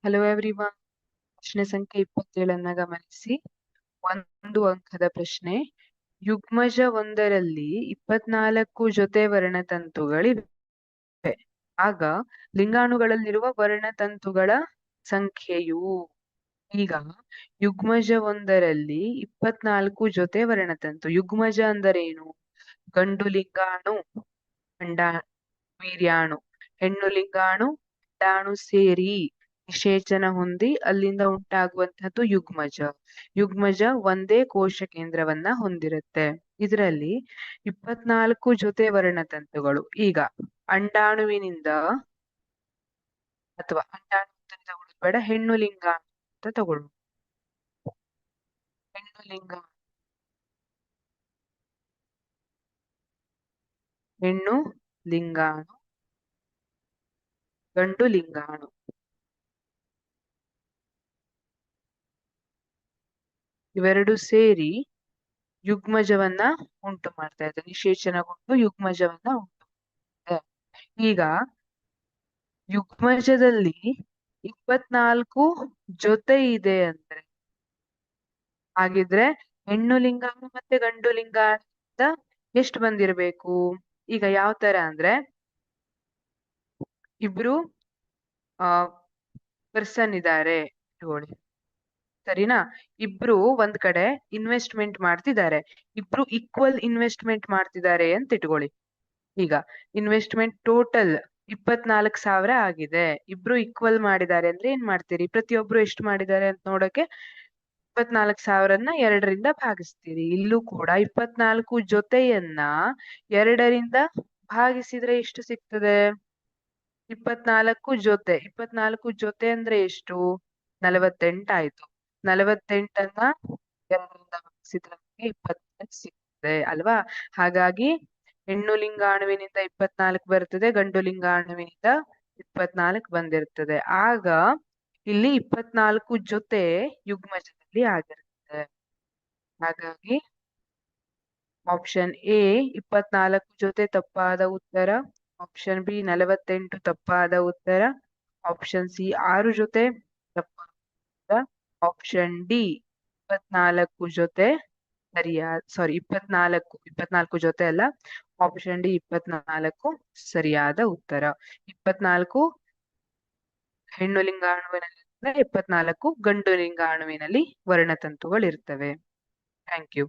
Hello everyone. ಪ್ರಶ್ನೆ ಸಂಖ್ಯೆ 27 ಗಮನಿಸಿ. ಒಂದು ಅಂಕದ ಪ್ರಶ್ನೆ. ಯುಗ್ಮಜ ಒಂದರಲ್ಲಿ 24 ಜೊತೆ ವರ್ಣತಂತುಗಳಿವೆ. ಆಗ ಲಿಂಗಾಣುಗಳಲ್ಲಿರುವ ವರ್ಣತಂತುಗಳ ಸಂಖ್ಯೆಯು. ಈಗ ಯುಗ್ಮಜ ಒಂದರಲ್ಲಿ 24 ಜೊತೆ ವರ್ಣತಂತು. ಯುಗ್ಮಜ ಅಂದರೇನು? ಗಂಡು ಲಿಂಗಾಣು, ಅಂಡಾ ವೀರ್ಯಾಣು, ಹೆಣ್ಣು ಲಿಂಗಾಣು, ಅಂಡಾಣು ಸೇರಿ ನಿಷೇಚನ ಹೊಂದಿ ಅಲ್ಲಿಂದ ಉಂಟಾಗುವಂತಹದ್ದು ಯುಗ್ಮಜ. ಯುಗ್ಮಜ ಒಂದೇ ಕೋಶ ಕೇಂದ್ರವನ್ನ ಹೊಂದಿರುತ್ತೆ. ಇದರಲ್ಲಿ 24 ಜೊತೆ ವರ್ಣತಂತುಗಳು. ಈಗ ಅಂಡಾಣುವಿನಿಂದ ಅಥವಾ ಅಂಡಾಣು ಅಂತ ತಗೊಳ್ಳೋದು ಬೇಡ, ಹೆಣ್ಣು ಲಿಂಗಾಣು ಅಂತ ತಗೊಳ್ಳು. ಹೆಣ್ಣು ಲಿಂಗಾಣು, ಹೆಣ್ಣು ಲಿಂಗಾಣು, ಗಂಡು ಲಿಂಗಾಣು. ಇವೆರಡು ಸೇರಿ ಯುಗ್ಮಜವನ್ನ ಉಂಟು ಮಾಡ್ತಾ ಇದೆ. ನಿಷೇಚನಗೊಂಡು ಯುಗ್ಮಜವನ್ನ ಉಂಟು ಮಾಡ್ತಾ ಇದೆ. ಈಗ ಯುಗ್ಮಜದಲ್ಲಿ 24 ಜೊತೆ ಇದೆ ಅಂದ್ರೆ ಹಾಗಿದ್ರೆ ಹೆಣ್ಣು ಲಿಂಗಾಣು ಮತ್ತೆ ಗಂಡು ಲಿಂಗಾಣು ಎಷ್ಟು ಬಂದಿರಬೇಕು? ಈಗ ಯಾವ ತರ ಅಂದ್ರೆ, ಇಬ್ರು ಪರ್ಸನ್ ಇದ್ದಾರೆ ಇಟ್ಕೊಳ್ಳಿ, ಸರಿನಾ? ಇಬ್ರು ಒಂದ್ ಕಡೆ ಇನ್ವೆಸ್ಟ್ಮೆಂಟ್ ಮಾಡ್ತಿದ್ದಾರೆ. ಇಬ್ರು ಈಕ್ವಲ್ ಇನ್ವೆಸ್ಟ್ಮೆಂಟ್ ಮಾಡ್ತಿದ್ದಾರೆ ಅಂತ ಇಟ್ಕೊಳ್ಳಿ. ಈಗ ಇನ್ವೆಸ್ಟ್ಮೆಂಟ್ ಟೋಟಲ್ 24,000 ಆಗಿದೆ. ಇಬ್ರು ಈಕ್ವಲ್ ಮಾಡಿದ್ದಾರೆ ಅಂದ್ರೆ ಏನ್ ಮಾಡ್ತೀರಿ? ಪ್ರತಿಯೊಬ್ರು ಎಷ್ಟು ಮಾಡಿದ್ದಾರೆ ಅಂತ ನೋಡಕ್ಕೆ 24,000ನ್ನ 2ರಿಂದ ಭಾಗಿಸ್ತೀರಿ. ಇಲ್ಲೂ ಕೂಡ 24 ಜೊತೆಯನ್ನ 2ರಿಂದ ಭಾಗಿಸಿದ್ರೆ ಎಷ್ಟು ಸಿಗ್ತದೆ? 24 ಜೊತೆ. 24 ಜೊತೆ ಅಂದ್ರೆ ಎಷ್ಟು? 48 ಆಯ್ತು. 48ನ್ನ 2ರಿಂದ ಭಾಗಿಸಿದ್ರೆ 24 ಸಿಗ್ತದೆ ಅಲ್ವಾ? ಹಾಗಾಗಿ ಹೆಣ್ಣು ಲಿಂಗಾಣುವಿನಿಂದ 24 ಬರ್ತದೆ, ಗಂಡು ಲಿಂಗಾಣುವಿನಿಂದ 24 ಬಂದಿರ್ತದೆ. ಆಗ ಇಲ್ಲಿ 24 ಜೊತೆ ಯುಗ್ಮಜದಲ್ಲಿ ಆಗಿರ್ತದೆ. ಹಾಗಾಗಿ ಆಪ್ಷನ್ ಎ 24 ಜೊತೆ ತಪ್ಪಾದ ಉತ್ತರ. ಆಪ್ಷನ್ ಬಿ 48 ತಪ್ಪಾದ ಉತ್ತರ. ಆಪ್ಷನ್ ಸಿ 6 ಜೊತೆ ತಪ್ಪಾದ ಉತ್ತರ. ಆಪ್ಷನ್ ಡಿ 24 ಜೊತೆ ಸಾರಿ 24 ಜೊತೆ ಅಲ್ಲ, ಆಪ್ಷನ್ ಡಿ 24 ಸರಿಯಾದ ಉತ್ತರ. 24 ಹೆಣ್ಣು ಲಿಂಗಾಣುವಿನಲ್ಲಿ 24 ಗಂಡು ಲಿಂಗಾಣುವಿನಲ್ಲಿ ವರ್ಣತಂತುಗಳಿರ್ತವೆ. Thank you.